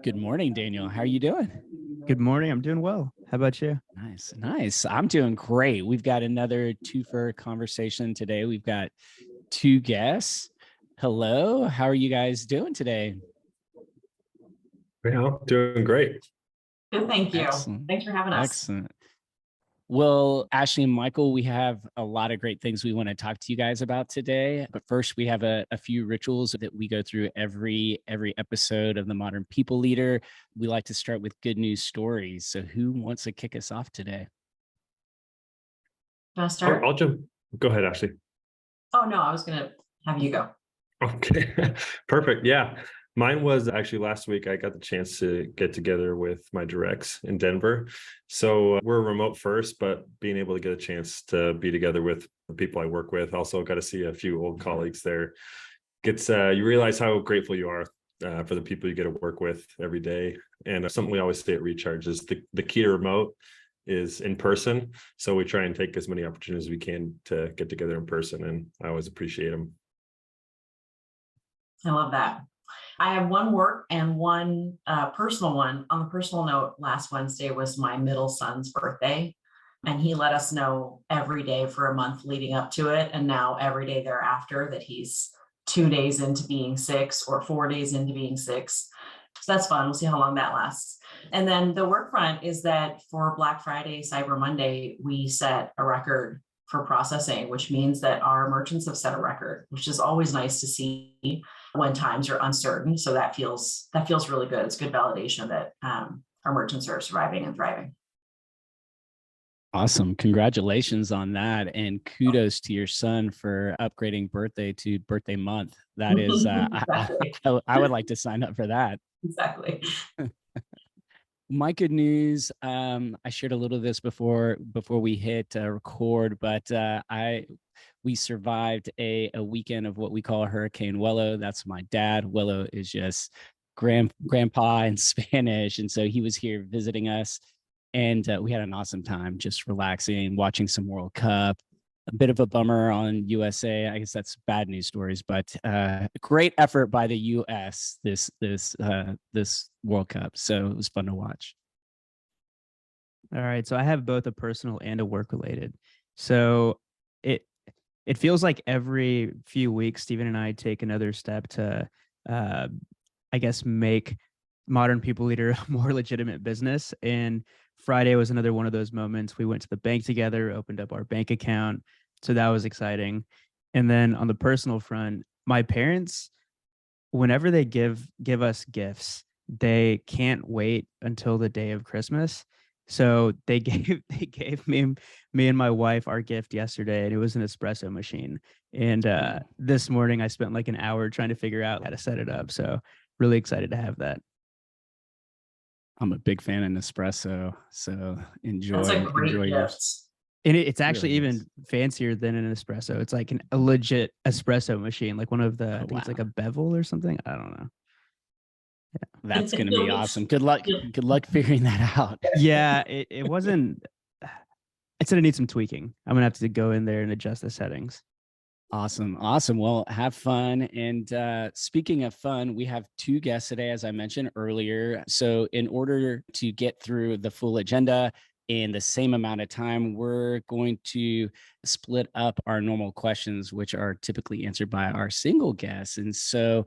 Good morning, Daniel. How are you doing? Good morning. I'm doing well. How about you? Nice. I'm doing great. We've got another twofer conversation today. We've got two guests. Hello. How are you guys doing today? Yeah, doing great. Good, thank you. Excellent. Thanks for having us. Excellent. Well, Ashley and Michael, we have a lot of great things we want to talk to you guys about today. But first, we have a few rituals that we go through every episode of the Modern People Leader. We like to start with good news stories. So who wants to kick us off today? Want to start? I'll jump. Go ahead, Ashley. Oh, no, I was going to have you go. Okay, perfect. Yeah. Mine was actually last week. I got the chance to get together with my directs in Denver. So we're remote first, but being able to get a chance to be together with the people I work with. Also got to see a few old colleagues there. You realize how grateful you are for the people you get to work with every day. And something we always say at Recharge is the key to remote is in person. So we try and take as many opportunities as we can to get together in person. And I always appreciate them. I love that. I have one work and one personal one. On the personal note, last Wednesday was my middle son's birthday, and he let us know every day for a month leading up to it, and now every day thereafter that he's 2 days into being 6 or 4 days into being 6. So that's fun. We'll see how long that lasts. And then the work front is that for Black Friday, Cyber Monday, we set a record for processing, which means that our merchants have set a record, which is always nice to see when times are uncertain. So that feels really good. It's good validation that our merchants are surviving and thriving. Awesome. Congratulations on that. And kudos to your son for upgrading birthday to birthday month. That is, Exactly. I would like to sign up for that. Exactly. My good news, I shared a little of this before we hit record, but we survived a weekend of what we call Hurricane Wello. That's my dad. Wello is just grandpa in Spanish. And so he was here visiting us, and we had an awesome time just relaxing, watching some World Cup. A bit of a bummer on USA. I guess that's bad news stories, but great effort by the US this World Cup. So it was fun to watch. All right. So I have both a personal and a work related. So it feels like every few weeks, Stephen and I take another step to, I guess, make Modern People Leader a more legitimate business. And Friday was another one of those moments. We went to the bank together, opened up our bank account. So that was exciting. And then on the personal front, my parents, whenever they give us gifts, they can't wait until the day of Christmas. So they gave me and my wife our gift yesterday, and it was an espresso machine. And this morning I spent like an hour trying to figure out how to set it up. So really excited to have that. I'm a big fan of Nespresso, so enjoy. That's a great enjoy gift. And it's actually really even fancier than an espresso. It's like a legit espresso machine, like one of the, I think it's like a Bevel or something. I don't know. Yeah. That's going to be awesome. Good luck. Good luck figuring that out. Yeah, it wasn't. I said it needs some tweaking. I'm gonna have to go in there and adjust the settings. Awesome. Well, have fun. And speaking of fun, we have two guests today, as I mentioned earlier. So in order to get through the full agenda in the same amount of time, we're going to split up our normal questions, which are typically answered by our single guests. And so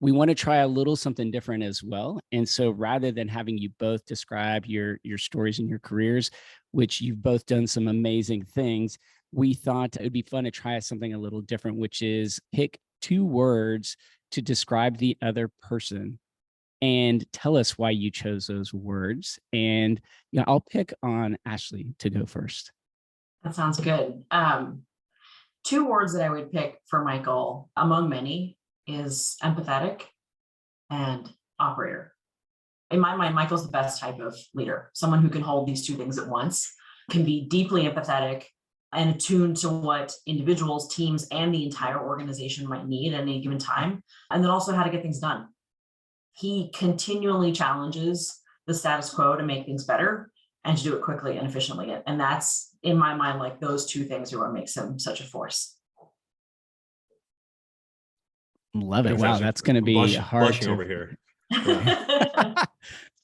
we want to try a little something different as well. And so rather than having you both describe your stories and your careers, which you've both done some amazing things, we thought it would be fun to try something a little different, which is pick 2 words to describe the other person and tell us why you chose those words. And I'll pick on Ashley to go first. That sounds good. 2 words that I would pick for Michael, among many, is empathetic and operator. In my mind, Michael's the best type of leader, someone who can hold these 2 things at once, can be deeply empathetic and attuned to what individuals, teams, and the entire organization might need at any given time, and then also how to get things done. He continually challenges the status quo to make things better and to do it quickly and efficiently. And that's, in my mind, like those 2 things are what makes him such a force. Love it. Wow, that's going to be hard to over here.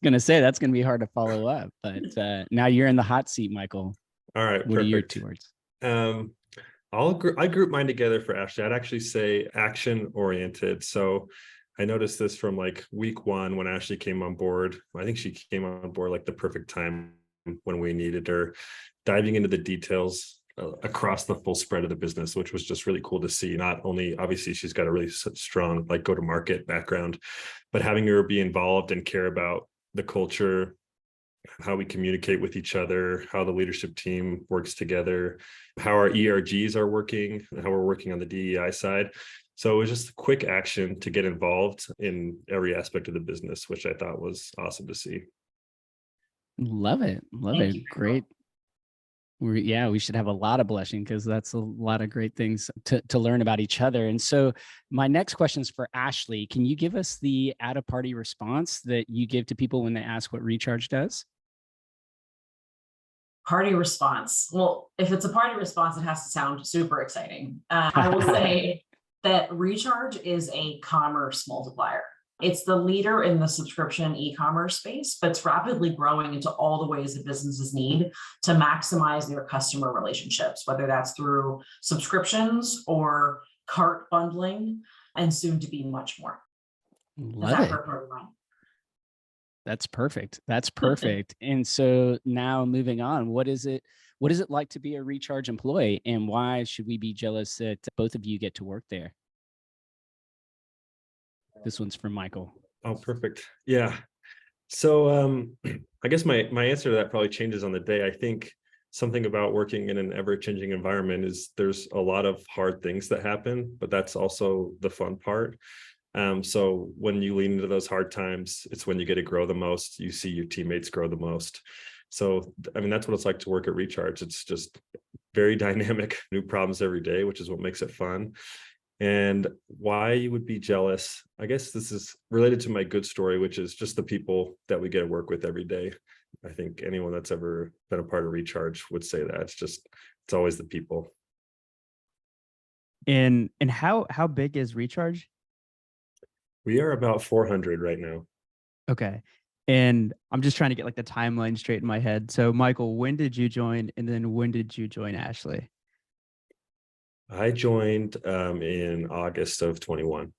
Gonna say that's gonna be hard to follow up, but now you're in the hot seat, Michael. All right, What are your perfect. 2 words? I group mine together for Ashley. I'd actually say action oriented. So I noticed this from like week 1 when Ashley came on board. I think she came on board like the perfect time when we needed her, diving into the details across the full spread of the business, which was just really cool to see. Not only obviously she's got a really strong like go-to-market background, but having her be involved and care about the culture, how we communicate with each other, how the leadership team works together, how our ERGs are working, how we're working on the DEI side. So it was just quick action to get involved in every aspect of the business, which I thought was awesome to see. Love it. Love Thank it. you. Great. We should have a lot of blushing because that's a lot of great things to learn about each other. And so my next question is for Ashley. Can you give us the at a party response that you give to people when they ask what Recharge does? Party response. Well, if it's a party response, it has to sound super exciting. I will say that Recharge is a commerce multiplier. It's the leader in the subscription e-commerce space, but it's rapidly growing into all the ways that businesses need to maximize their customer relationships, whether that's through subscriptions or cart bundling, and soon to be much more. Love it. That's perfect. That's perfect. And so now moving on, what is it like to be a Recharge employee, and why should we be jealous that both of you get to work there? This one's from Michael. Oh, perfect. Yeah. So I guess my answer to that probably changes on the day. I think something about working in an ever-changing environment is there's a lot of hard things that happen, but that's also the fun part. So when you lean into those hard times, it's when you get to grow the most. You see your teammates grow the most. So, I mean, that's what it's like to work at Recharge. It's just very dynamic, new problems every day, which is what makes it fun. And why you would be jealous, I guess this is related to my good story, which is just the people that we get to work with every day. I think anyone that's ever been a part of Recharge would say that. It's always the people. And how big is Recharge? We are about 400 right now. Okay. And I'm just trying to get like the timeline straight in my head. So Michael, when did you join? And then when did you join Ashley? I joined in August of 21.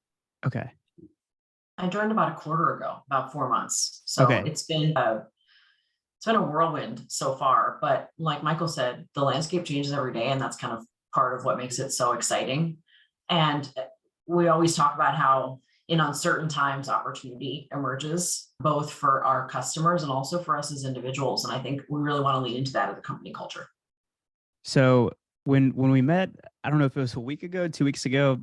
Okay. I joined about a quarter ago, about 4 months. So Okay. it's been a whirlwind so far. But like Michael said, the landscape changes every day, and that's kind of part of what makes it so exciting. And we always talk about how in uncertain times, opportunity emerges, both for our customers and also for us as individuals. And I think we really want to lean into that as a company culture. So when we met, I don't know if it was a week ago, 2 weeks ago,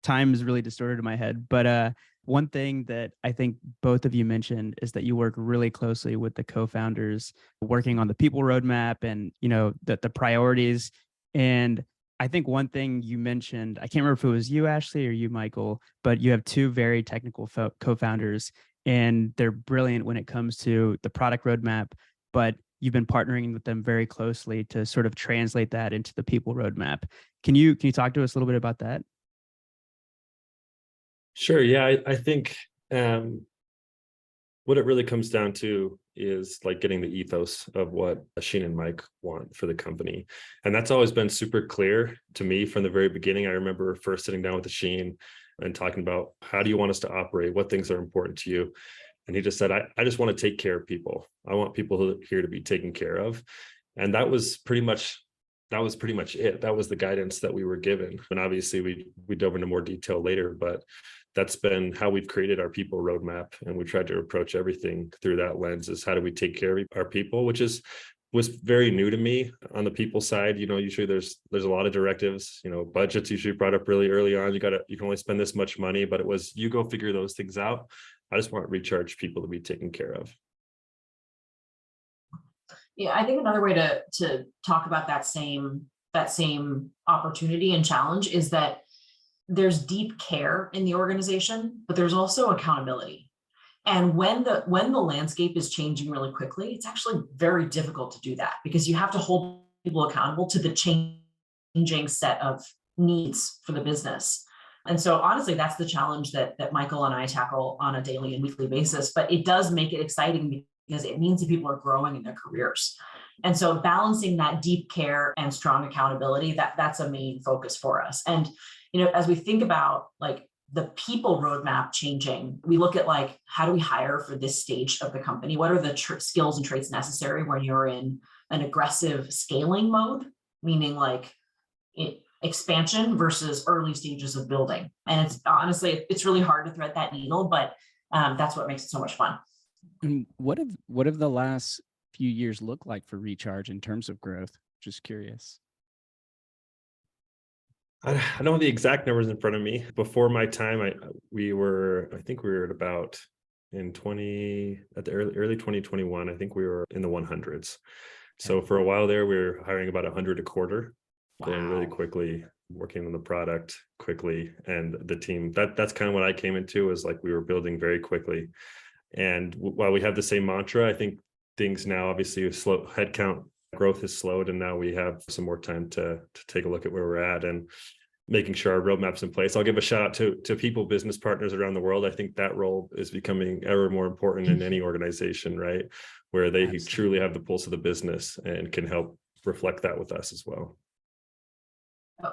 time is really distorted in my head. But one thing that I think both of you mentioned is that you work really closely with the co-founders, working on the people roadmap and, you know, the priorities. And I think one thing you mentioned, I can't remember if it was you, Ashley, or you, Michael, but you have two very technical co-founders, and they're brilliant when it comes to the product roadmap, but you've been partnering with them very closely to sort of translate that into the people roadmap. Can you talk to us a little bit about that? Sure. Yeah, I think what it really comes down to is like getting the ethos of what Sheen and Mike want for the company. And that's always been super clear to me from the very beginning. I remember first sitting down with Sheen and talking about, how do you want us to operate? What things are important to you? And he just said, I just want to take care of people. I want people here to be taken care of. And that was pretty much it. That was the guidance that we were given. And obviously we dove into more detail later, but that's been how we've created our people roadmap. And we tried to approach everything through that lens, is how do we take care of our people, which was very new to me on the people side. You know, usually there's a lot of directives, you know, budgets usually brought up really early on. You can only spend this much money, but it was, you go figure those things out. I just want Recharge people to be taken care of. Yeah, I think another way to talk about that same opportunity and challenge is that there's deep care in the organization, but there's also accountability. And when the landscape is changing really quickly, it's actually very difficult to do that, because you have to hold people accountable to the changing set of needs for the business. And so honestly, that's the challenge that Michael and I tackle on a daily and weekly basis, but it does make it exciting because it means that people are growing in their careers. And so balancing that deep care and strong accountability, that's a main focus for us. And, as we think about like the people roadmap changing, we look at like, how do we hire for this stage of the company? What are the skills and traits necessary when you're in an aggressive scaling mode, meaning like expansion versus early stages of building? And it's honestly, it's really hard to thread that needle, but that's what makes it so much fun. And what have the last few years looked like for Recharge in terms of growth? Just curious. I don't have the exact numbers in front of me. Before my time, I think we were at about at the early 2021, I think we were in the 100s. So for a while there, we were hiring about 100 a quarter, going really quickly, working on the product quickly. And the team, that's kind of what I came into, is like we were building very quickly. And while we have the same mantra, I think things now obviously slow, headcount growth has slowed, and now we have some more time to take a look at where we're at and making sure our roadmap's in place. I'll give a shout out to people, business partners around the world. I think that role is becoming ever more important in any organization, right? Where they truly have the pulse of the business and can help reflect that with us as well.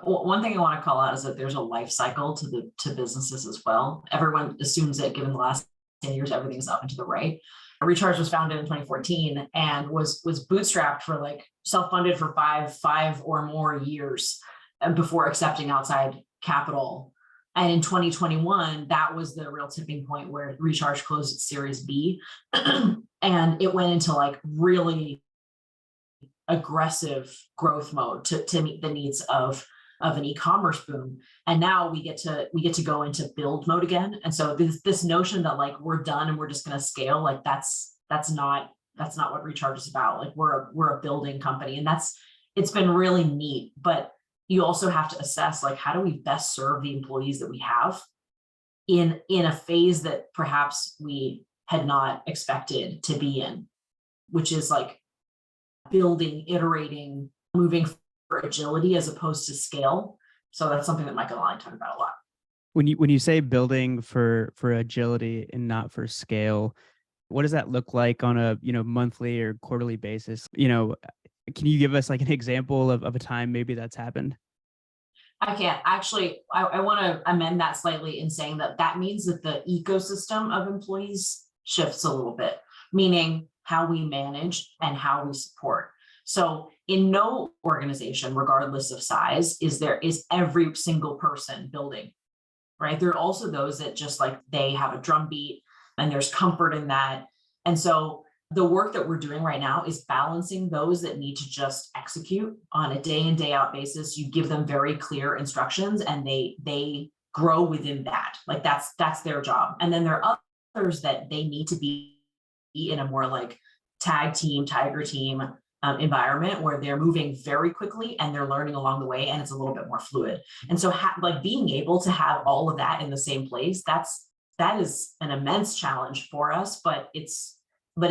One thing I want to call out is that there's a life cycle to businesses as well. Everyone assumes that given the last 10 years, everything's up and to the right. Recharge was founded in 2014 and was bootstrapped for like self-funded for five or more years before accepting outside capital. And in 2021, that was the real tipping point where Recharge closed its Series B, and it went into like really aggressive growth mode to meet the needs of an e-commerce boom. And now we get to go into build mode again. And so this notion that like we're done and we're just going to scale, like that's not what Recharge is about. Like we're a building company, and it's been really neat. But you also have to assess like, how do we best serve the employees that we have in a phase that perhaps we had not expected to be in, which is like building, iterating, moving for agility as opposed to scale. So that's something that Michael and I talk about a lot. When you say building for agility and not for scale, what does that look like on a monthly or quarterly basis? Can you give us like an example of a time maybe that's happened? I can't. Actually, I want to amend that slightly in saying that means that the ecosystem of employees shifts a little bit, meaning how we manage and how we support. So in no organization, regardless of size, is every single person building, right? There are also those that just like they have a drumbeat and there's comfort in that. And so the work that we're doing right now is balancing those that need to just execute on a day in, day out basis. You give them very clear instructions and they grow within that. Like that's their job. And then there are others that they need to be in a more like tag team, tiger team environment where they're moving very quickly and they're learning along the way, and it's a little bit more fluid. And so like being able to have all of that in the same place, that is an immense challenge for us, but it's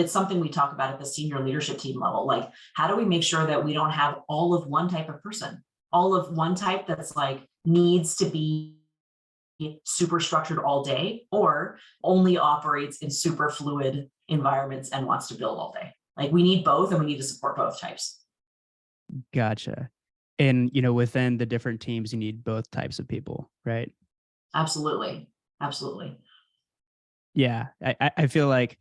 something we talk about at the senior leadership team level. Like, how do we make sure that we don't have all of one type of person, all of one type that's like needs to be super structured all day or only operates in super fluid environments and wants to build all day? Like, we need both, and we need to support both types. Gotcha. And, within the different teams, you need both types of people, right? Absolutely. Absolutely. Yeah. I feel like,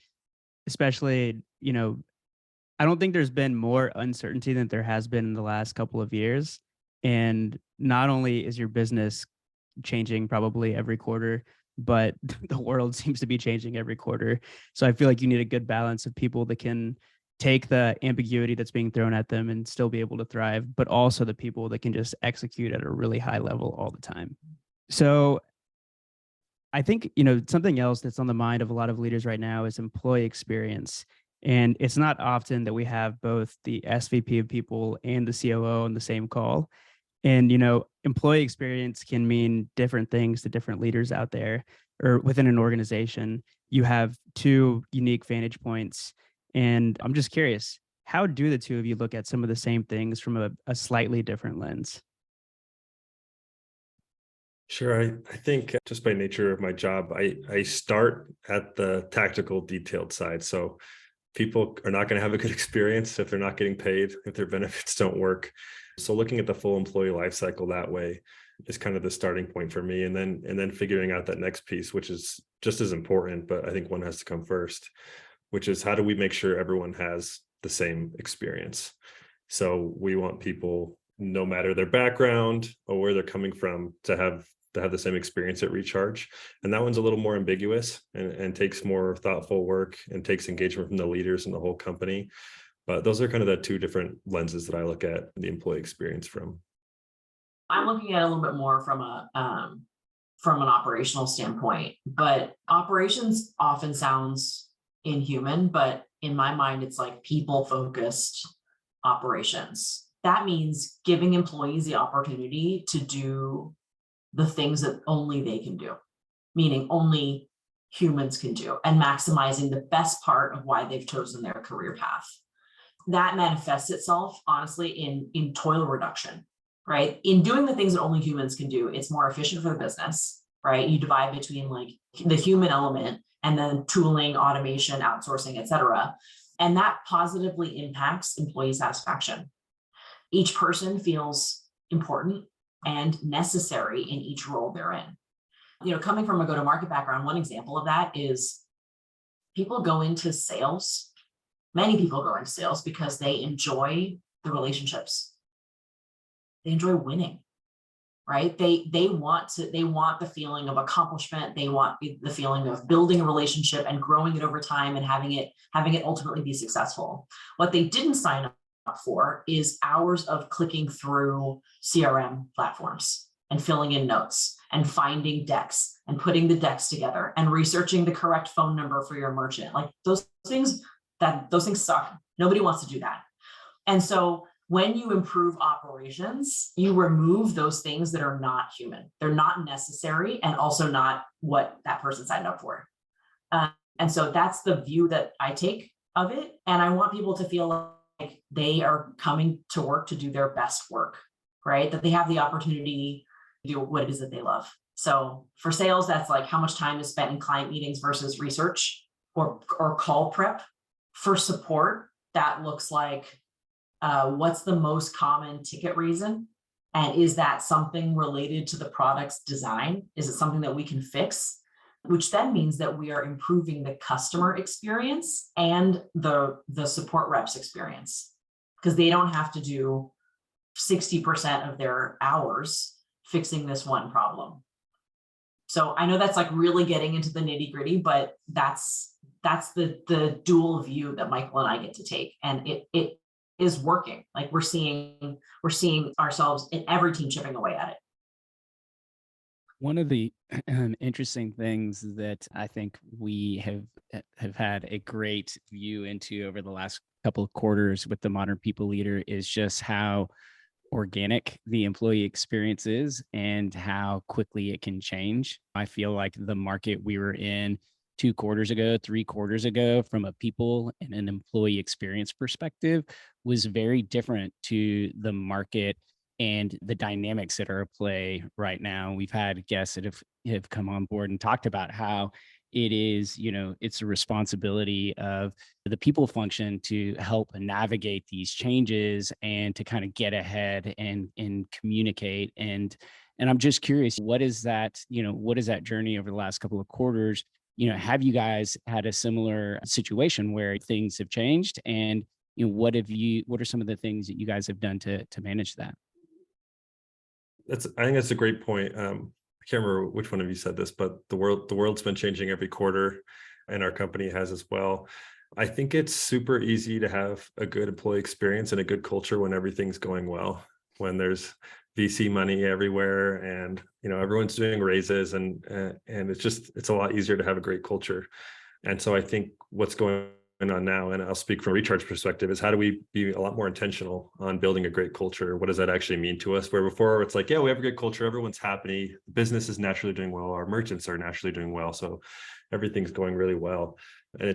especially, I don't think there's been more uncertainty than there has been in the last couple of years. And not only is your business changing probably every quarter, but the world seems to be changing every quarter. So I feel like you need a good balance of people that can take the ambiguity that's being thrown at them and still be able to thrive, but also the people that can just execute at a really high level all the time. So I think, something else that's on the mind of a lot of leaders right now is employee experience. And it's not often that we have both the SVP of people and the COO on the same call. And, employee experience can mean different things to different leaders out there or within an organization. You have two unique vantage points. And I'm just curious, how do the two of you look at some of the same things from a slightly different lens? Sure. I think just by nature of my job, I start at the tactical detailed side. So people are not going to have a good experience if they're not getting paid, if their benefits don't work. So looking at the full employee life cycle that way is kind of the starting point for me. And then figuring out that next piece, which is just as important, but I think one has to come first, which is how do we make sure everyone has the same experience? So we want people, no matter their background or where they're coming from, to have the same experience at Recharge. And that one's a little more ambiguous and takes more thoughtful work and takes engagement from the leaders and the whole company. But those are kind of the two different lenses that I look at the employee experience from. I'm looking at it a little bit more from an operational standpoint, but operations often sounds inhuman, but in my mind, it's like people focused operations. That means giving employees the opportunity to do the things that only they can do, meaning only humans can do, and maximizing the best part of why they've chosen their career path. That manifests itself, honestly, in toil reduction, right? In doing the things that only humans can do, it's more efficient for the business, right? You divide between like the human element and then tooling, automation, outsourcing, et cetera. And that positively impacts employee satisfaction. Each person feels important and necessary in each role they're in. Coming from a go-to-market background, one example of that is people go into sales. Many people go into sales because they enjoy the relationships. They enjoy winning, right? They want the feeling of accomplishment. They want the feeling of building a relationship and growing it over time and having it ultimately be successful. What they didn't sign up for is hours of clicking through CRM platforms and filling in notes and finding decks and putting the decks together and researching the correct phone number for your merchant. Like those things suck. Nobody wants to do that. And so when you improve operations, you remove those things that are not human. They're not necessary and also not what that person signed up for. And so that's the view that I take of it. And I want people to feel like they are coming to work to do their best work, right? That they have the opportunity to do what it is that they love. So for sales, that's like how much time is spent in client meetings versus research or call prep. For support, that looks like what's the most common ticket reason? And is that something related to the product's design? Is it something that we can fix? Which then means that we are improving the customer experience and the support reps experience, because they don't have to do 60% of their hours fixing this one problem. So I know that's like really getting into the nitty gritty, but that's the dual view that Michael and I get to take. And it is working. Like we're seeing ourselves in every team chipping away at it. One of the interesting things that I think we have had a great view into over the last couple of quarters with the Modern People Leader is just how organic the employee experience is and how quickly it can change. I feel like the market we were in 2 quarters ago, 3 quarters ago, from a people and an employee experience perspective, was very different to the market and the dynamics that are at play right now. We've had guests that have come on board and talked about how it is, it's a responsibility of the people function to help navigate these changes and to kind of get ahead and communicate. And I'm just curious, what is that journey over the last couple of quarters? Have you guys had a similar situation where things have changed? And what are some of the things that you guys have done to manage that? I think that's a great point. I can't remember which one of you said this, but the world's been changing every quarter, and our company has as well. I think it's super easy to have a good employee experience and a good culture when everything's going well, when there's VC money everywhere and everyone's doing raises and it's a lot easier to have a great culture. And so I think what's going on now, and I'll speak from a Recharge perspective, is how do we be a lot more intentional on building a great culture? What does that actually mean to us? Where before it's like, yeah, we have a good culture, everyone's happy, the business is naturally doing well, our merchants are naturally doing well, so everything's going really well. And we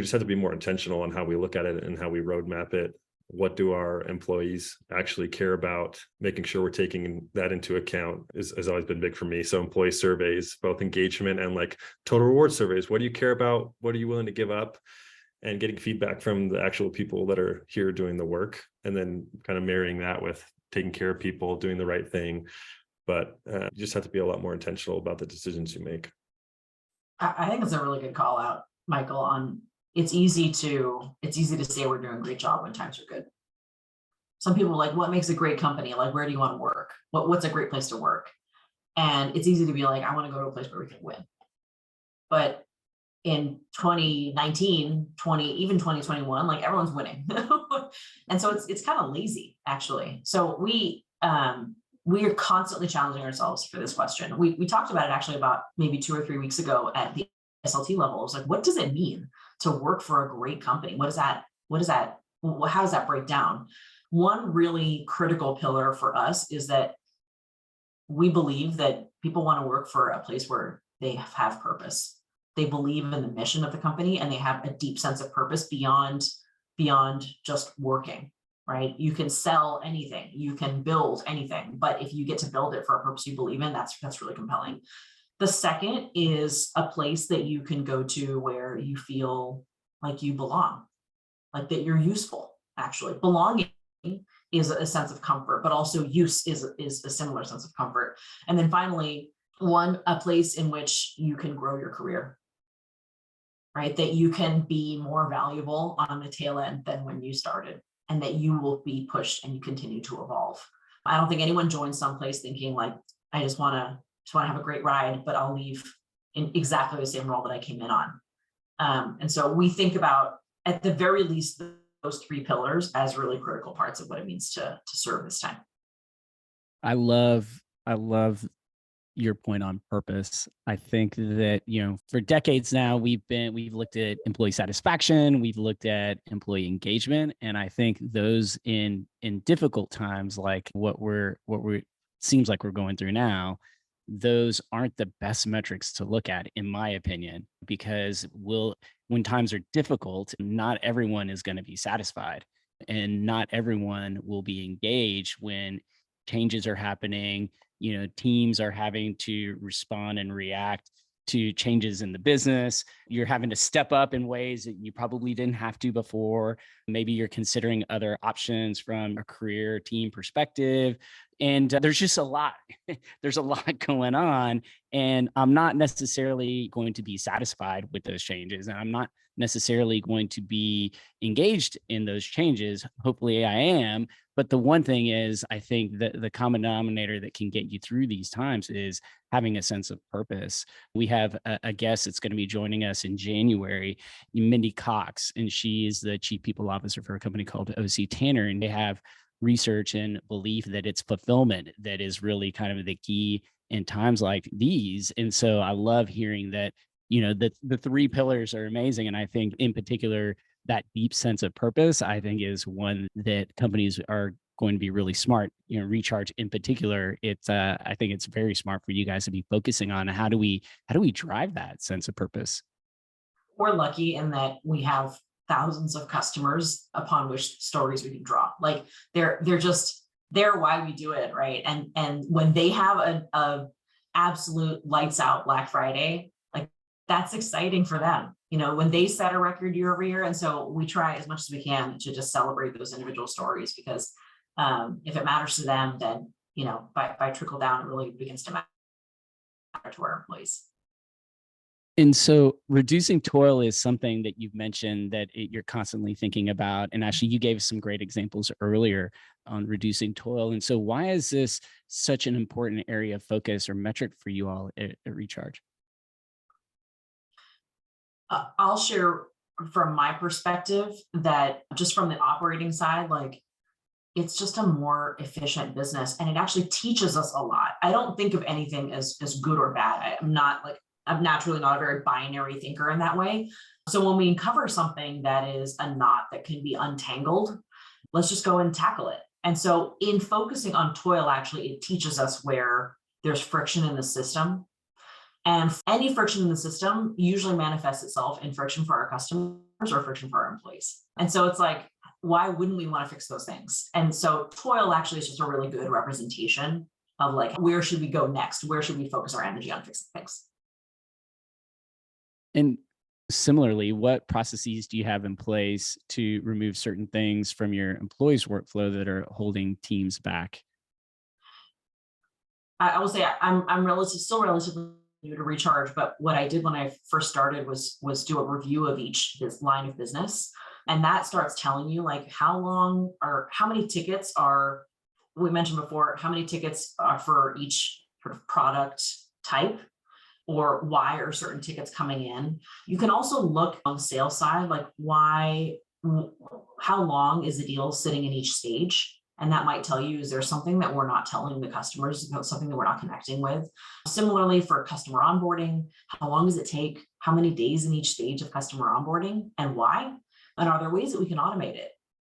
just have to be more intentional on how we look at it and how we roadmap it what do our employees actually care about? Making sure we're taking that into account has always been big for me. So employee surveys, both engagement and like total reward surveys. What do you care about? What are you willing to give up? And getting feedback from the actual people that are here doing the work, and then kind of marrying that with taking care of people, doing the right thing. But you just have to be a lot more intentional about the decisions you make. I think it's a really good call out, Michael, on it's easy to say we're doing a great job when times are good. Some people are like, what makes a great company? Like, where do you want to work? What's a great place to work? And it's easy to be like, I want to go to a place where we can win. But in 2019, even 2021, like everyone's winning. And so it's kind of lazy, actually. So we are constantly challenging ourselves for this question. We talked about it actually about maybe 2 or 3 weeks ago at the SLT level. It was like, what does it mean to work for a great company? How does that break down? One really critical pillar for us is that we believe that people want to work for a place where they have purpose. They believe in the mission of the company, and they have a deep sense of purpose beyond just working, right? You can sell anything, you can build anything, but if you get to build it for a purpose you believe in, that's really compelling. The second is a place that you can go to where you feel like you belong, like that you're useful. Actually, belonging is a sense of comfort, but also use is a similar sense of comfort. And then finally, a place in which you can grow your career, right? That you can be more valuable on the tail end than when you started, and that you will be pushed and you continue to evolve. I don't think anyone joins someplace thinking like, I just want to have a great ride, but I'll leave in exactly the same role that I came in on. And so we think about, at the very least, those 3 pillars as really critical parts of what it means to serve this time. I love your point on purpose. I think that, for decades now, we've looked at employee satisfaction, we've looked at employee engagement. And I think those in difficult times, like what seems like we're going through now, those aren't the best metrics to look at, in my opinion, because when times are difficult, not everyone is going to be satisfied, and not everyone will be engaged when changes are happening. Teams are having to respond and react to changes in the business. You're having to step up in ways that you probably didn't have to before. Maybe you're considering other options from a career team perspective. And there's just a lot. There's a lot going on. And I'm not necessarily going to be satisfied with those changes. And I'm not necessarily going to be engaged in those changes. Hopefully I am. But the one thing is, I think that the common denominator that can get you through these times is having a sense of purpose. We have a guest that's going to be joining us in January, Mindy Cox, and she is the chief people officer for a company called OC Tanner. And they have research and belief that it's fulfillment that is really kind of the key in times like these. And so I love hearing that, the 3 pillars are amazing. And I think in particular, that deep sense of purpose, I think, is one that companies are going to be really smart. Recharge in particular, I think it's very smart for you guys to be focusing on how do we drive that sense of purpose. We're lucky in that we have thousands of customers upon which stories we can draw. Like they're why we do it, right? And when they have a absolute lights out Black Friday, like that's exciting for them. When they set a record year over year. And so we try as much as we can to just celebrate those individual stories, because if it matters to them, then, by trickle down, it really begins to matter to our employees. And so reducing toil is something that you've mentioned that you're constantly thinking about. And actually, you gave some great examples earlier on reducing toil. And so why is this such an important area of focus or metric for you all at Recharge? I'll share from my perspective that just from the operating side, like it's just a more efficient business, and it actually teaches us a lot. I don't think of anything as good or bad. I'm naturally not a very binary thinker in that way. So when we uncover something that is a knot that can be untangled, let's just go and tackle it. And so in focusing on toil, actually, it teaches us where there's friction in the system. And any friction in the system usually manifests itself in friction for our customers or friction for our employees. And so it's like, why wouldn't we want to fix those things? And so toil actually is just a really good representation of like, where should we go next? Where should we focus our energy on fixing things? And similarly, what processes do you have in place to remove certain things from your employees' workflow that are holding teams back? I will say I'm still relatively new to Recharge, but what I did when I first started was do a review of each line of business, and that starts telling you like how many tickets are, we mentioned before, how many tickets are for each sort of product type, or why are certain tickets coming in. You can also look on the sales side, like how long is the deal sitting in each stage? And that might tell you, is there something that we're not telling the customers about, something that we're not connecting with? Similarly, for customer onboarding, how long does it take? How many days in each stage of customer onboarding, and why? And are there ways that we can automate it?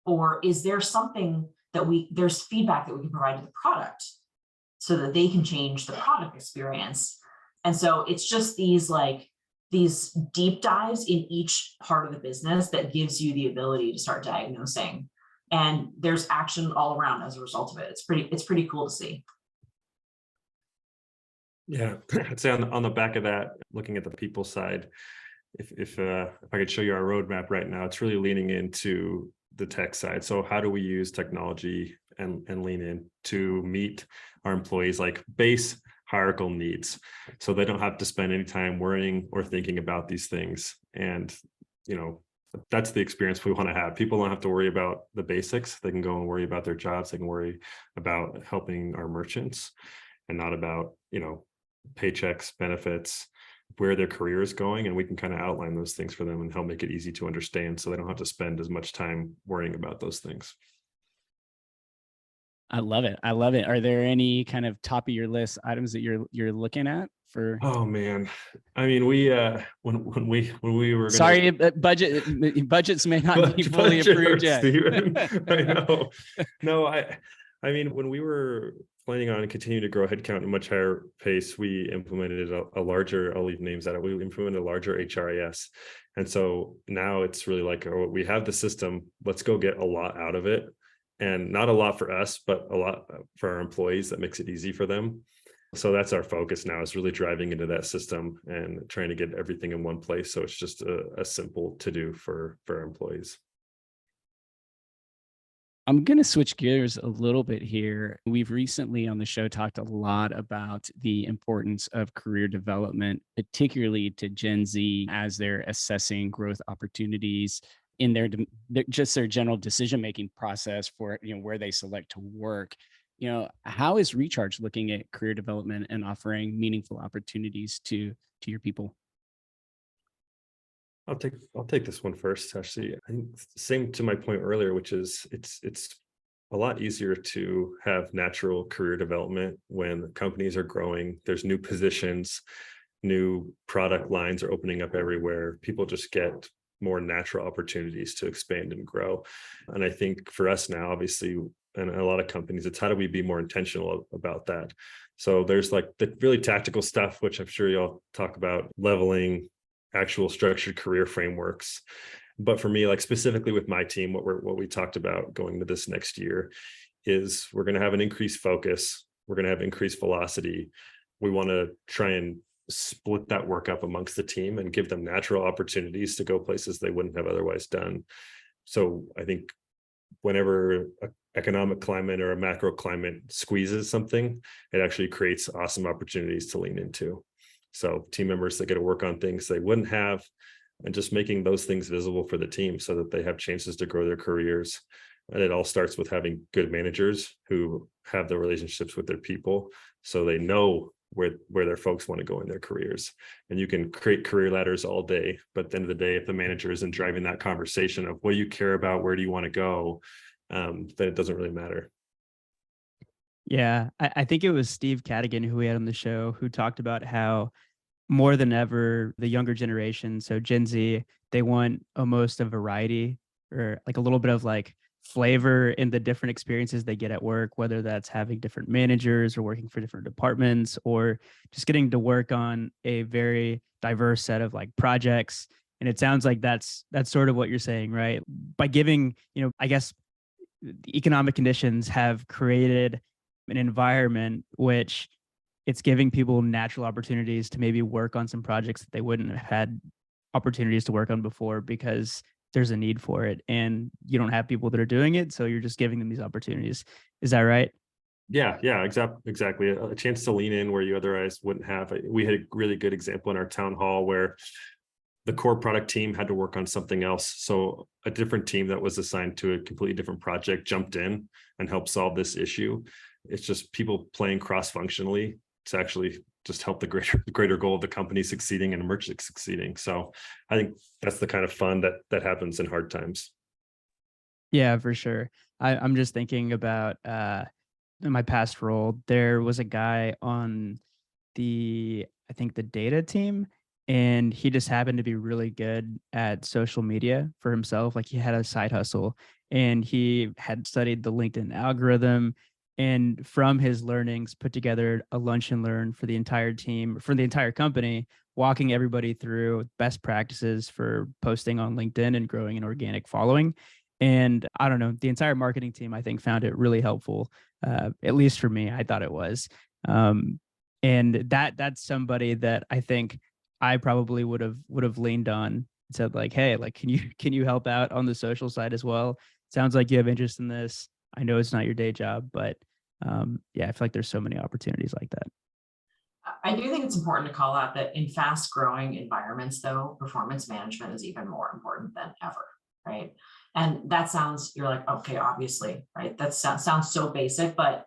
Or is there something that there's feedback that we can provide to the product so that they can change the product experience? And so it's just these deep dives in each part of the business that gives you the ability to start diagnosing. And there's action all around as a result of it. It's pretty cool to see. Yeah, I'd say on the back of that, looking at the people side, if I could show you our roadmap right now, it's really leaning into the tech side. So how do we use technology and lean in to meet our employees' like base hierarchical needs, so they don't have to spend any time worrying or thinking about these things. And that's the experience we want to have. People don't have to worry about the basics. They can go and worry about their jobs. They can worry about helping our merchants, and not about paychecks, benefits, where their career is going. And we can kind of outline those things for them and help make it easy to understand, so they don't have to spend as much time worrying about those things. I love it. I love it. Are there any kind of top of your list items that you're looking at for? Oh man, I mean, we when we were sorry, budgets may not be fully approved yet. Steven. I know. No, I mean, when we were planning on continuing to grow headcount at a much higher pace, we implemented a larger, I'll leave names out. We implemented a larger HRIS. And so now it's really like, oh, we have the system, let's go get a lot out of it. And not a lot for us, but a lot for our employees that makes it easy for them. So that's our focus now, is really driving into that system and trying to get everything in one place. So it's just a simple to do for our employees. I'm going to switch gears a little bit here. We've recently on the show talked a lot about the importance of career development, particularly to Gen Z as they're assessing growth opportunities in their general decision-making process for where they select to work. How is Recharge looking at career development and offering meaningful opportunities to your people? I'll take this one first. Actually, I think same to my point earlier, which is it's a lot easier to have natural career development when companies are growing. There's new positions, new product lines are opening up everywhere. People just get more natural opportunities to expand and grow. And I think for us now, obviously, and a lot of companies, it's how do we be more intentional about that? So there's like the really tactical stuff, which I'm sure y'all talk about, leveling, actual structured career frameworks. But for me, like specifically with my team, what we talked about going into this next year is we're going to have an increased focus. We're going to have increased velocity. We want to try and split that work up amongst the team and give them natural opportunities to go places they wouldn't have otherwise done. So I think whenever an economic climate or a macro climate squeezes something, it actually creates awesome opportunities to lean into. So team members that get to work on things they wouldn't have, and just making those things visible for the team so that they have chances to grow their careers. And it all starts with having good managers who have the relationships with their people, so they know where their folks want to go in their careers. And you can create career ladders all day, but at the end of the day, if the manager isn't driving that conversation of what do you care about, where do you want to go, then it doesn't really matter. Yeah, I think it was Steve Cadigan who we had on the show who talked about how more than ever, the younger generation, so Gen Z, they want almost a variety or like a little bit of like flavor in the different experiences they get at work, whether that's having different managers or working for different departments or just getting to work on a very diverse set of like projects And it sounds like that's sort of what you're saying, right? By giving, I guess the economic conditions have created an environment which it's giving people natural opportunities to maybe work on some projects that they wouldn't have had opportunities to work on before because there's a need for it and you don't have people that are doing it. So you're just giving them these opportunities. Is that right? Yeah, exactly. A chance to lean in where you otherwise wouldn't have. We had a really good example in our town hall where the core product team had to work on something else. So a different team that was assigned to a completely different project jumped in and helped solve this issue. It's just people playing cross-functionally to actually just help the greater goal of the company succeeding and merchant succeeding. So I think that's the kind of fun that happens in hard times. Yeah, for sure. I'm just thinking about in my past role, there was a guy on I think the data team, and he just happened to be really good at social media for himself. Like he had a side hustle and he had studied the LinkedIn algorithm, and from his learnings put together a lunch and learn for the entire team, for the entire company, walking everybody through best practices for posting on LinkedIn and growing an organic following. And I don't know, the entire marketing team, I think, found it really helpful. At least for me, I thought it was. And that's somebody that I think I probably would have leaned on and said like, hey, like, can you help out on the social side as well? Sounds like you have interest in this. I know it's not your day job, but yeah, I feel like there's so many opportunities like that. I do think it's important to call out that in fast growing environments, though, performance management is even more important than ever, right? And that sounds, you're like, okay, obviously, right? That sounds so basic, but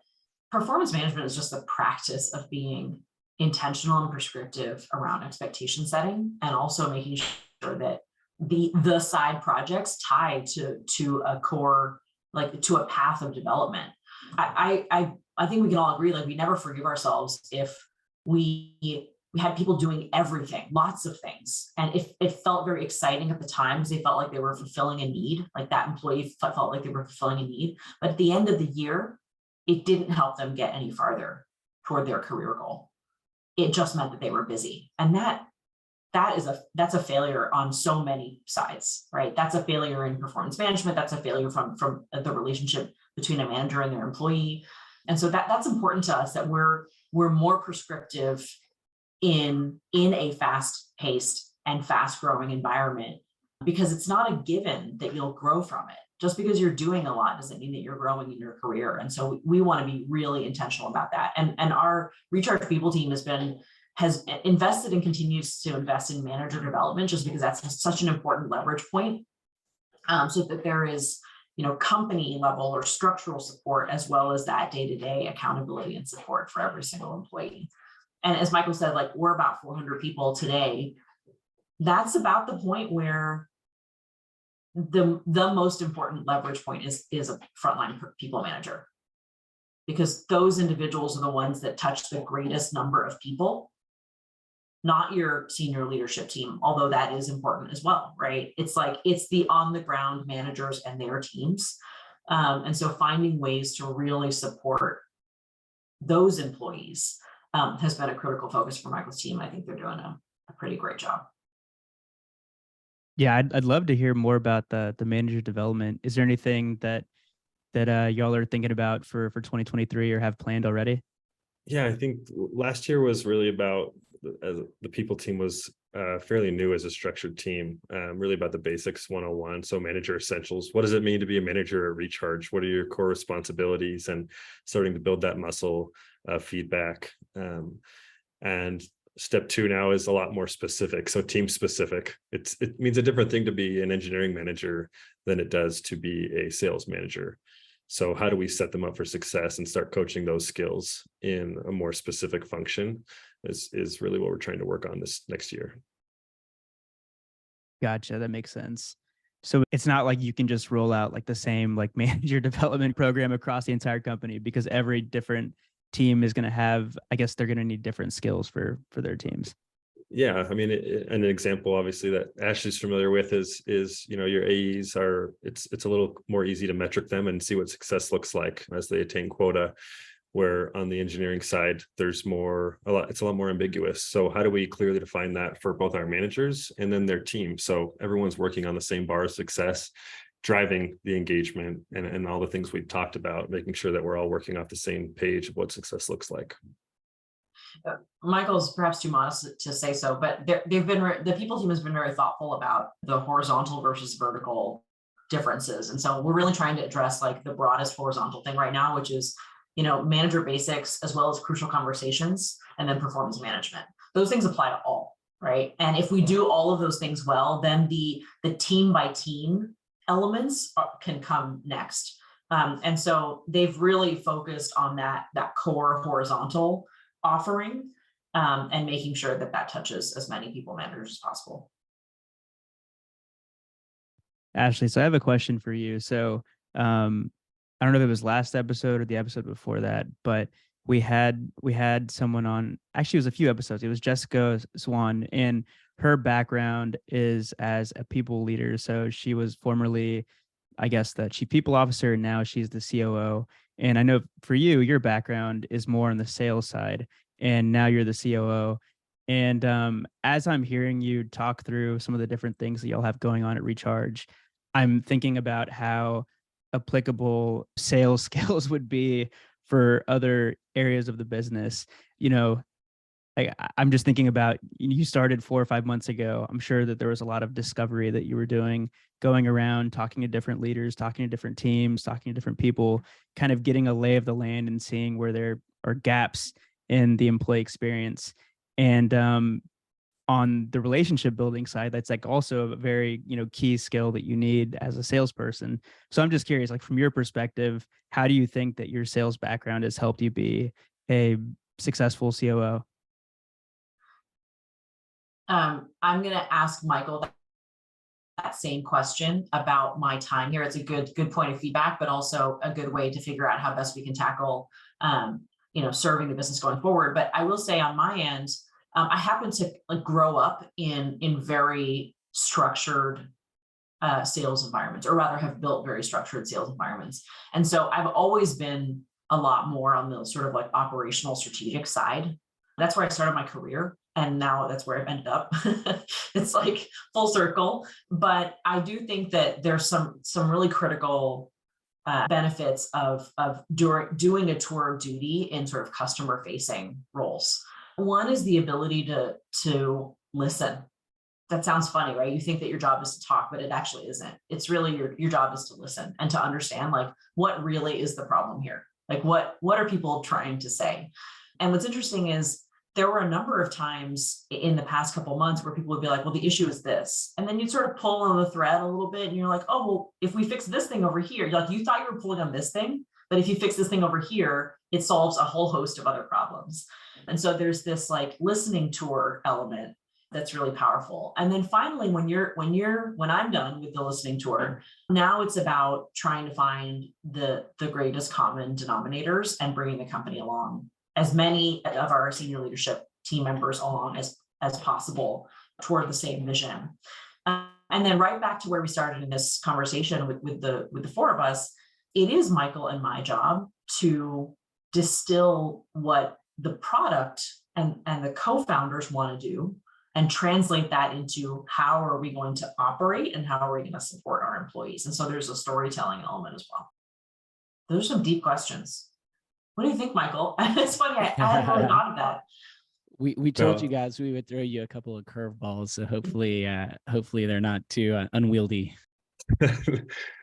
performance management is just the practice of being intentional and prescriptive around expectation setting, and also making sure that the side projects tie to a core, like to a path of development. I think we can all agree, like we never forgive ourselves if we had people doing everything, lots of things. And if it felt very exciting at the time because they felt like they were fulfilling a need, like that employee felt like they were fulfilling a need. But at the end of the year, it didn't help them get any farther toward their career goal. It just meant that they were busy. And that's a failure on so many sides, right? That's a failure in performance management. That's a failure from the relationship between a manager and their employee. And so that's important to us, that we're more prescriptive in a fast-paced and fast-growing environment, because it's not a given that you'll grow from it. Just because you're doing a lot doesn't mean that you're growing in your career. And so we want to be really intentional about that. And our Recharge People team has invested and continues to invest in manager development, just because that's such an important leverage point, so that there is, company level or structural support, as well as that day-to-day accountability and support for every single employee. And as Michael said, like we're about 400 people today. That's about the point where the most important leverage point is a frontline people manager, because those individuals are the ones that touch the greatest number of people, not your senior leadership team, although that is important as well, right? It's the on the ground managers and their teams. And so finding ways to really support those employees has been a critical focus for Michael's team. I think they're doing a pretty great job. Yeah, I'd love to hear more about the manager development. Is there anything that y'all are thinking about for 2023 or have planned already? Yeah, I think last year was really about, the people team was fairly new as a structured team, really about the basics 101. So manager essentials. What does it mean to be a manager at Recharge? What are your core responsibilities? And starting to build that muscle, feedback. And step 2 now is a lot more specific. So team specific. It means a different thing to be an engineering manager than it does to be a sales manager. So how do we set them up for success and start coaching those skills in a more specific function is really what we're trying to work on this next year. Gotcha. That makes sense. So it's not like you can just roll out like the same like manager development program across the entire company, because every different team is going to have, I guess they're going to need different skills for their teams. Yeah, I mean, an example obviously that Ashley's familiar with is your AEs are, it's a little more easy to metric them and see what success looks like as they attain quota. where on the engineering side, it's a lot more ambiguous. So how do we clearly define that for both our managers and then their team? So everyone's working on the same bar of success, driving the engagement and all the things we've talked about, making sure that we're all working off the same page of what success looks like. Michael's perhaps too modest to say so, but the people team has been very thoughtful about the horizontal versus vertical differences. And so we're really trying to address like the broadest horizontal thing right now, which is, manager basics, as well as crucial conversations, and then performance management. Those things apply to all, right? And if we do all of those things well, then the team by team elements can come next. And so they've really focused on that core horizontal offering, and making sure that touches as many people managers as possible. Ashley, so I have a question for you. So I don't know if it was last episode or the episode before that, but we had someone on, actually it was a few episodes. It was Jessica Swan, and her background is as a people leader. So she was formerly, I guess, the chief people officer, and now she's the COO. And I know for you, your background is more on the sales side, and now you're the COO. And as I'm hearing you talk through some of the different things that y'all have going on at Recharge, I'm thinking about how applicable sales skills would be for other areas of the business. I'm just thinking about, you started 4 or 5 months ago. I'm sure that there was a lot of discovery that you were doing, going around, talking to different leaders, talking to different teams, talking to different people, kind of getting a lay of the land and seeing where there are gaps in the employee experience. And on the relationship building side, that's like also a very, key skill that you need as a salesperson. So I'm just curious, like from your perspective, how do you think that your sales background has helped you be a successful COO? I'm going to ask Michael that same question about my time here. It's a good point of feedback, but also a good way to figure out how best we can tackle, serving the business going forward. But I will say on my end, I happen to grow up in very structured sales environments, or rather have built very structured sales environments. And so I've always been a lot more on the sort of like operational strategic side. That's where I started my career. And now that's where I've ended up. It's like full circle. But I do think that there's some really critical benefits of doing a tour of duty in sort of customer facing roles. One is the ability to listen. That sounds funny, right? You think that your job is to talk, but it actually isn't. It's really your job is to listen and to understand like what really is the problem here. Like what are people trying to say? And what's interesting is there were a number of times in the past couple of months where people would be like, well, the issue is this. And then you'd sort of pull on the thread a little bit and you're like, oh, well, if we fix this thing over here, you're like, you thought you were pulling on this thing, but if you fix this thing over here, it solves a whole host of other problems. And so there's this like listening tour element that's really powerful. And then finally, when I'm done with the listening tour, now it's about trying to find the greatest common denominators and bringing the company along, as many of our senior leadership team members along as possible toward the same vision. And then right back to where we started in this conversation with the four of us, it is Michael and my job to distill what the product and the co-founders want to do and translate that into how are we going to operate and how are we going to support our employees. And so there's a storytelling element as well. Those are some deep questions. What do you think, Michael? It's funny, I hadn't really thought of that. We told you guys we would throw you a couple of curveballs, so hopefully they're not too unwieldy.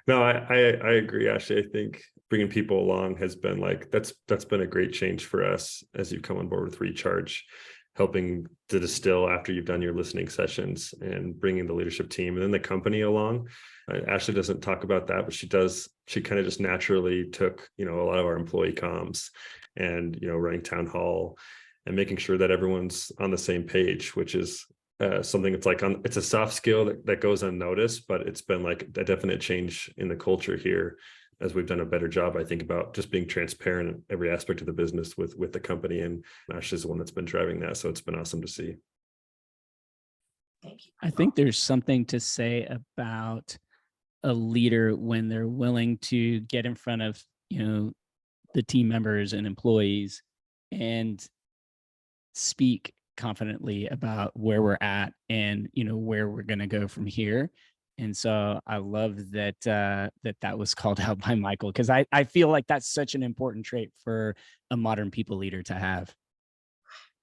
No, I agree, Ashley. I think bringing people along has been that's been a great change for us as you come on board with Recharge, helping to distill after you've done your listening sessions and bringing the leadership team and then the company along. Ashley doesn't talk about that, but she does. She kind of just naturally took, a lot of our employee comms and, running town hall and making sure that everyone's on the same page, which is something that's it's a soft skill that goes unnoticed, but it's been like a definite change in the culture here as we've done a better job, I think, about just being transparent in every aspect of the business with the company. And Ashley's the one that's been driving that. So it's been awesome to see. Thank you. I think there's something to say about a leader when they're willing to get in front of, the team members and employees and speak confidently about where we're at and, where we're going to go from here. And so I love that that was called out by Michael, because I feel like that's such an important trait for a modern people leader to have.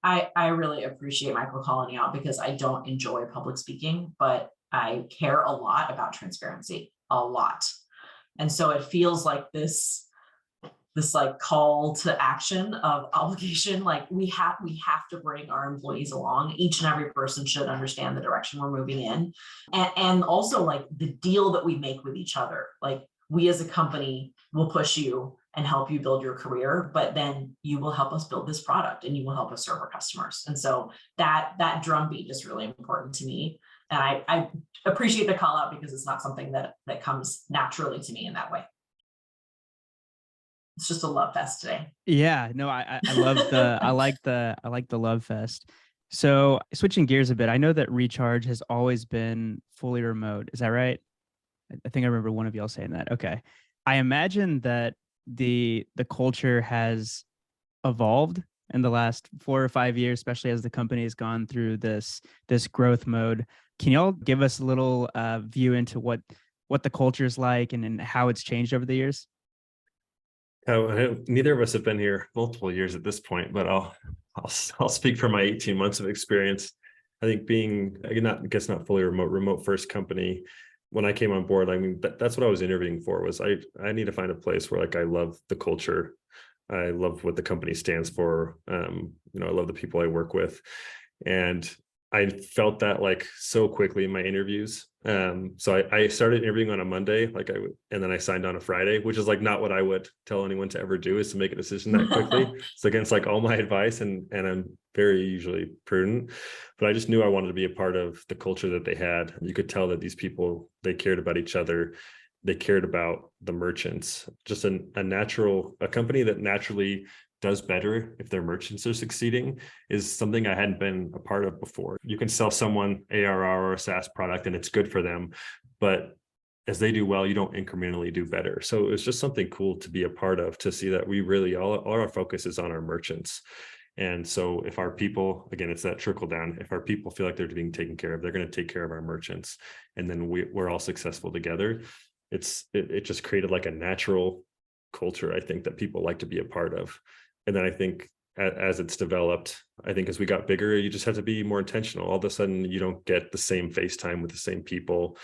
I really appreciate Michael calling out, because I don't enjoy public speaking, but I care a lot about transparency, a lot. And so it feels like this like call to action of obligation. Like we have to bring our employees along. Each and every person should understand the direction we're moving in. And also like the deal that we make with each other. Like we as a company will push you and help you build your career, but then you will help us build this product and you will help us serve our customers. And so that drumbeat is really important to me. And I appreciate the call out, because it's not something that comes naturally to me in that way. It's just a love fest today. Yeah, no, I love I like the love fest. So switching gears a bit, I know that Recharge has always been fully remote. Is that right? I think I remember one of y'all saying that. Okay. I imagine that the culture has evolved in the last 4 or 5 years, especially as the company has gone through this growth mode. Can y'all give us a little view into what the culture is like and how it's changed over the years? Neither of us have been here multiple years at this point, but I'll speak for my 18 months of experience. I think being, not fully remote first company, when I came on board, I mean, that's what I was interviewing for, was I need to find a place where like I love the culture. I love what the company stands for. I love the people I work with. And I felt that like so quickly in my interviews. So I started interviewing on a Monday, and then I signed on a Friday, which is like not what I would tell anyone to ever do, is to make a decision that quickly. It's against like all my advice, and I'm very usually prudent, but I just knew I wanted to be a part of the culture that they had. You could tell that these people, they cared about each other. They cared about the merchants. Just a company that naturally does better if their merchants are succeeding is something I hadn't been a part of before. You can sell someone ARR or a SaaS product and it's good for them, but as they do well, you don't incrementally do better. So it was just something cool to be a part of, to see that we really, all our focus is on our merchants. And so if our people, again, it's that trickle down, if our people feel like they're being taken care of, they're going to take care of our merchants. And then we're all successful together. It just created like a natural culture, I think, that people like to be a part of. And then I think as it's developed, I think as we got bigger, you just have to be more intentional. All of a sudden, you don't get the same face time with the same people.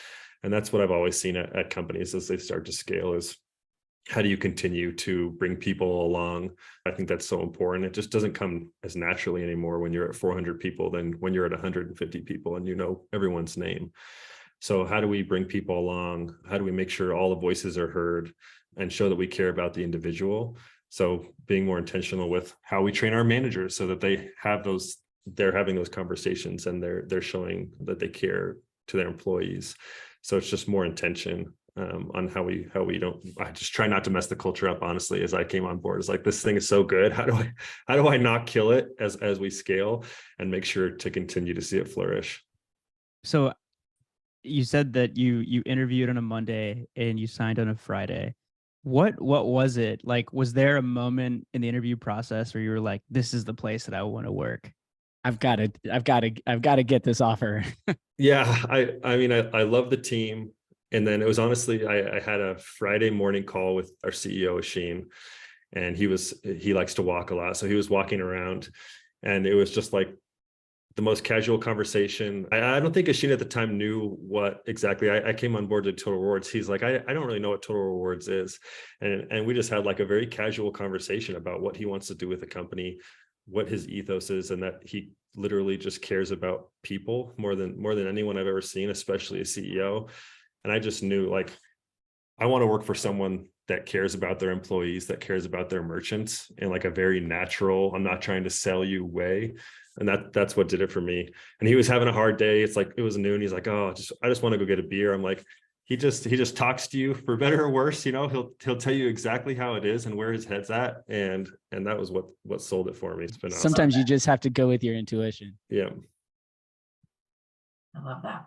And that's what I've always seen at companies as they start to scale, is how do you continue to bring people along? I think that's so important. It just doesn't come as naturally anymore when you're at 400 people than when you're at 150 people and you know everyone's name. So how do we bring people along? How do we make sure all the voices are heard and show that we care about the individual? So being more intentional with how we train our managers so that they're having those conversations and they're showing that they care to their employees. So it's just more intention on how we don't. I just try not to mess the culture up, honestly, as I came on board. It's like, this thing is so good. How do I not kill it as we scale and make sure to continue to see it flourish? So you said that you interviewed on a Monday and you signed on a Friday. What was it like? Was there a moment in the interview process where you were like, this is the place that I want to work? I've got to get this offer. Yeah. I mean, I love the team. And then it was honestly, I had a Friday morning call with our CEO, Asheen, and he likes to walk a lot. So he was walking around and it was just like the most casual conversation. I don't think Asheen at the time knew what exactly I came on board to Total Rewards. He's like, I don't really know what Total Rewards is. And we just had like a very casual conversation about what he wants to do with the company, what his ethos is, and that he literally just cares about people more than anyone I've ever seen, especially a CEO. And I just knew, like, I want to work for someone that cares about their employees, that cares about their merchants in like a very natural, I'm not trying to sell you way. And that's what did it for me. And he was having a hard day. It's like, it was noon. He's like, oh, I just want to go get a beer. I'm like, he just talks to you for better or worse. You know, he'll tell you exactly how it is and where his head's at. And that was what sold it for me. It's been awesome. Sometimes you just have to go with your intuition. Yeah. I love that.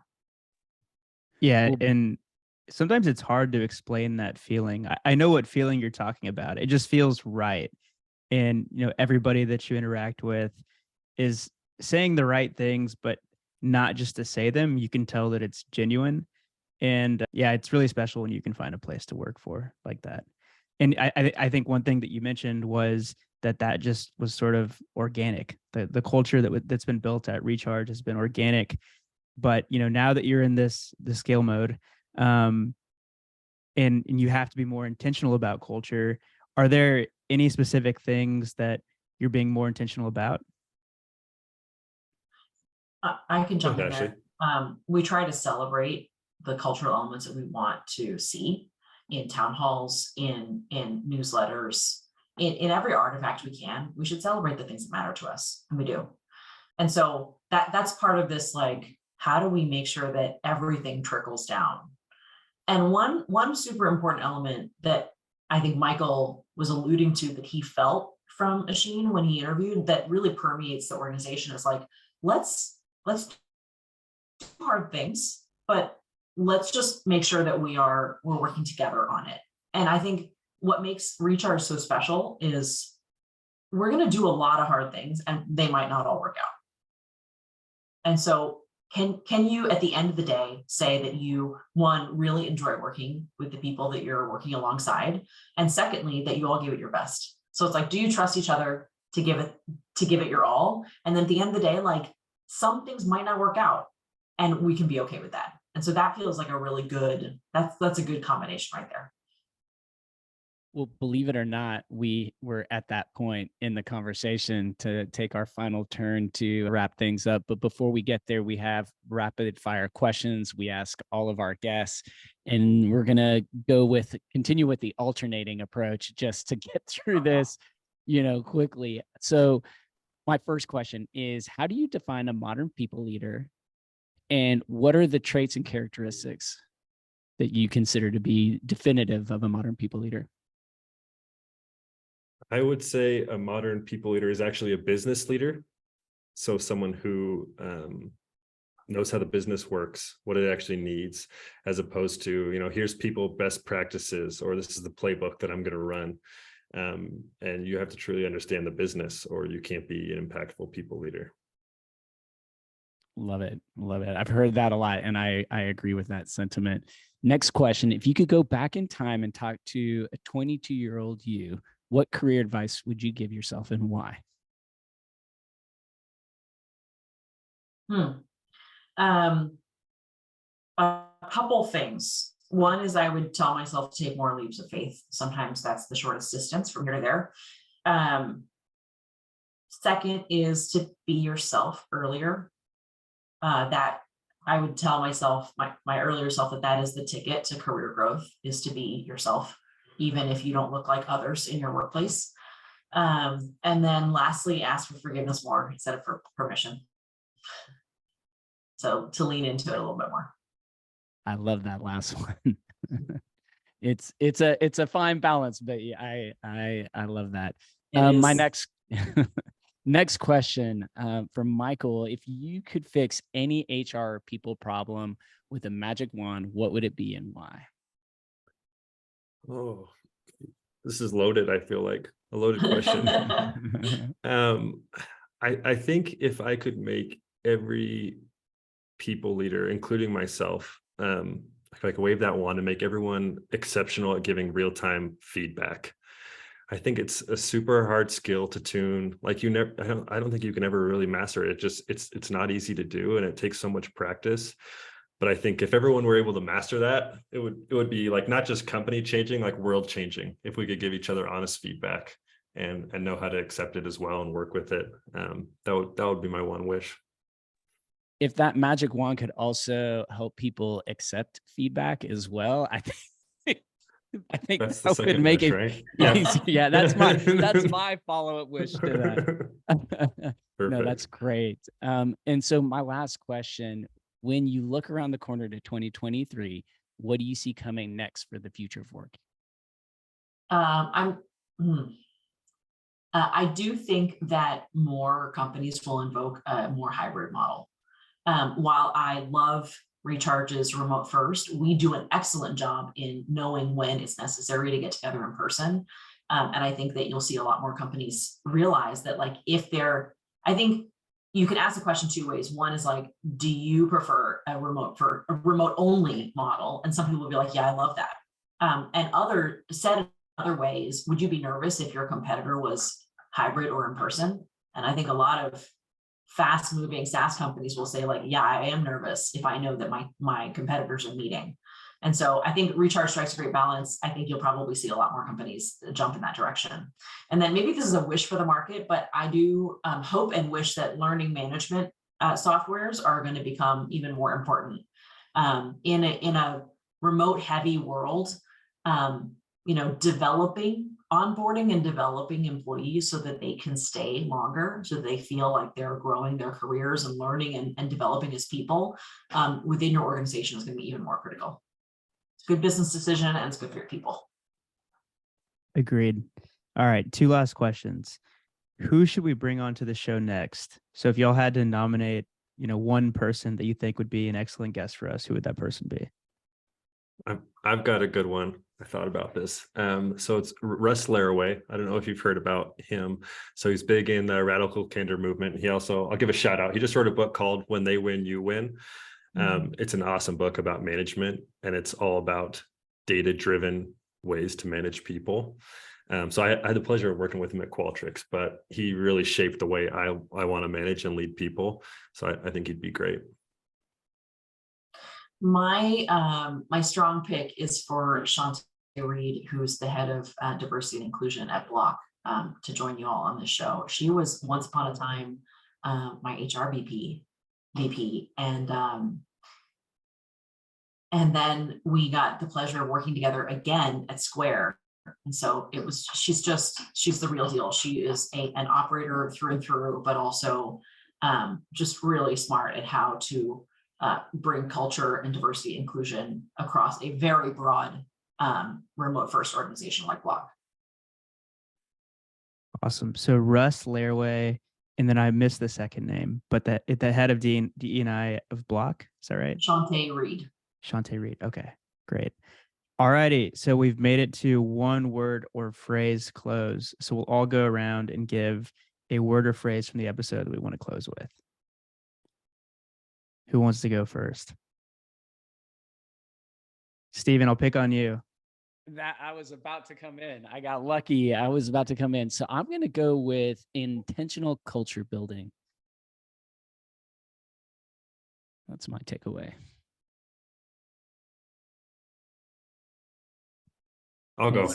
Yeah. And sometimes it's hard to explain that feeling. I know what feeling you're talking about. It just feels right. And, everybody that you interact with is saying the right things, but not just to say them. You can tell that it's genuine. And yeah, it's really special when you can find a place to work for like that. And I think one thing that you mentioned was that just was sort of organic. The culture that's been built at Recharge has been organic. But now that you're in this scale mode, and you have to be more intentional about culture, are there any specific things that you're being more intentional about? I can jump in Ashley. there. We try to celebrate the cultural elements that we want to see in town halls, in newsletters, in every artifact we can. We should celebrate the things that matter to us, and we do. And so that's part of this, like, how do we make sure that everything trickles down? And one super important element that I think Michael was alluding to, that he felt from Asheen when he interviewed, that really permeates the organization, is like, let's do hard things, but let's just make sure that we're working together on it. And I think what makes Recharge so special is we're going to do a lot of hard things, and they might not all work out. And so can you, at the end of the day, say that you, one, really enjoy working with the people that you're working alongside, and secondly, that you all give it your best? So it's like, do you trust each other to give it your all? And then at the end of the day, like, some things might not work out, and we can be okay with that. And so that feels like a really good, that's a good combination right there. Well, believe it or not, we were at that point in the conversation to take our final turn to wrap things up. But before we get there, we have rapid fire questions we ask all of our guests. And we're going to continue with the alternating approach just to get through this, quickly. So my first question is, how do you define a modern people leader? And what are the traits and characteristics that you consider to be definitive of a modern people leader? I would say a modern people leader is actually a business leader. So someone who knows how the business works, what it actually needs, as opposed to, here's people best practices, or this is the playbook that I'm going to run. And you have to truly understand the business, or you can't be an impactful people leader. Love it. Love it. I've heard that a lot, and I agree with that sentiment. Next question. If you could go back in time and talk to a 22-year-old you, what career advice would you give yourself, and why? A couple things. One is I would tell myself to take more leaps of faith. Sometimes that's the shortest distance from here to there. Second is to be yourself earlier. That I would tell myself, my earlier self, that is the ticket to career growth, is to be yourself, even if you don't look like others in your workplace. And then lastly, ask for forgiveness more instead of for permission. So to lean into it a little bit more. I love that last one. It's a fine balance, but I love that. My next question from Michael: if you could fix any HR people problem with a magic wand, what would it be and why? Oh, this is loaded. I feel like a loaded question. I think if I could make every people leader, including myself, if I could wave that wand and make everyone exceptional at giving real-time feedback. I think it's a super hard skill to tune. Like, I don't think you can ever really master it. It's not easy to do, and it takes so much practice. But I think if everyone were able to master that, it would be like not just company changing, like world changing, if we could give each other honest feedback and know how to accept it as well and work with it. That would be my one wish. If that magic wand could also help people accept feedback as well, I think that would make it right? easy. Yeah, that's my follow-up wish to that. No, that's great. And so my last question: when you look around the corner to 2023, what do you see coming next for the future of work? I do think that more companies will invoke a more hybrid model. While I love Recharge is remote first. We do an excellent job in knowing when it's necessary to get together in person. And I think that you'll see a lot more companies realize that, like, I think you can ask the question two ways. One is like, do you prefer a remote only model? And some people will be like, yeah, I love that. And said in other ways, would you be nervous if your competitor was hybrid or in person? And I think a lot of fast moving SaaS companies will say, like, yeah, I am nervous if I know that my competitors are meeting. And so I think Recharge strikes a great balance. I think you'll probably see a lot more companies jump in that direction. And then maybe this is a wish for the market, but I do hope and wish that learning management softwares are going to become even more important in a remote heavy world. Developing onboarding and developing employees so that they can stay longer, so they feel like they're growing their careers and learning and developing as people within your organization is going to be even more critical. It's a good business decision and it's good for your people. Agreed. All right, 2 last questions. Who should we bring onto the show next? So if y'all had to nominate, one person that you think would be an excellent guest for us, who would that person be? I've got a good one. I thought about this. So it's Russ Laraway. I don't know if you've heard about him. So he's big in the radical candor movement. I'll give a shout out. He just wrote a book called When They Win, You Win. It's an awesome book about management, and it's all about data-driven ways to manage people. So I had the pleasure of working with him at Qualtrics, but he really shaped the way I want to manage and lead people. So I think he'd be great. My strong pick is for Shantae Reed, who's the head of diversity and inclusion at Block, to join you all on this show. She was once upon a time my HR VP, and then we got the pleasure of working together again at Square. And so she's the real deal. She is an operator through and through, but also just really smart at how to bring culture and diversity inclusion across a very broad remote first organization like Block. Awesome. So Russ Laraway, and then I missed the second name, but the head of DE&I of Block, is that right? Shantae Reed. Shantae Reed. Okay, great. All righty. So we've made it to one word or phrase close. So we'll all go around and give a word or phrase from the episode that we want to close with. Who wants to go first? Steven, I'll pick on you. That I was about to come in. I got lucky. I was about to come in. So I'm going to go with intentional culture building. That's my takeaway. I'll go.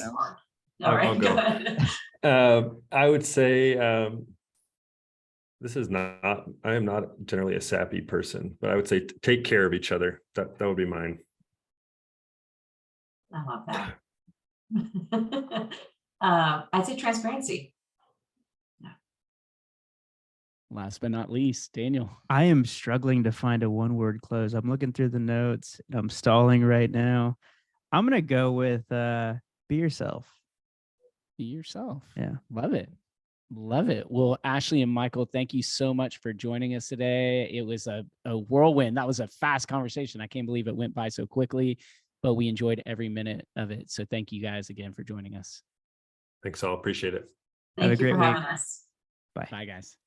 I'll go. I would say I am not generally a sappy person, but I would say take care of each other. That would be mine. I love that. I'd say transparency. Last but not least, Daniel. I am struggling to find a one-word close. I'm looking through the notes. I'm stalling right now. I'm going to go with be yourself. Be yourself. Yeah. Love it. Love it. Well, Ashley and Michael, thank you so much for joining us today. It was a whirlwind. That was a fast conversation. I can't believe it went by so quickly, but we enjoyed every minute of it. So thank you guys again for joining us. Thanks all. Appreciate it. Have a great week. Having us. Bye. Bye, guys.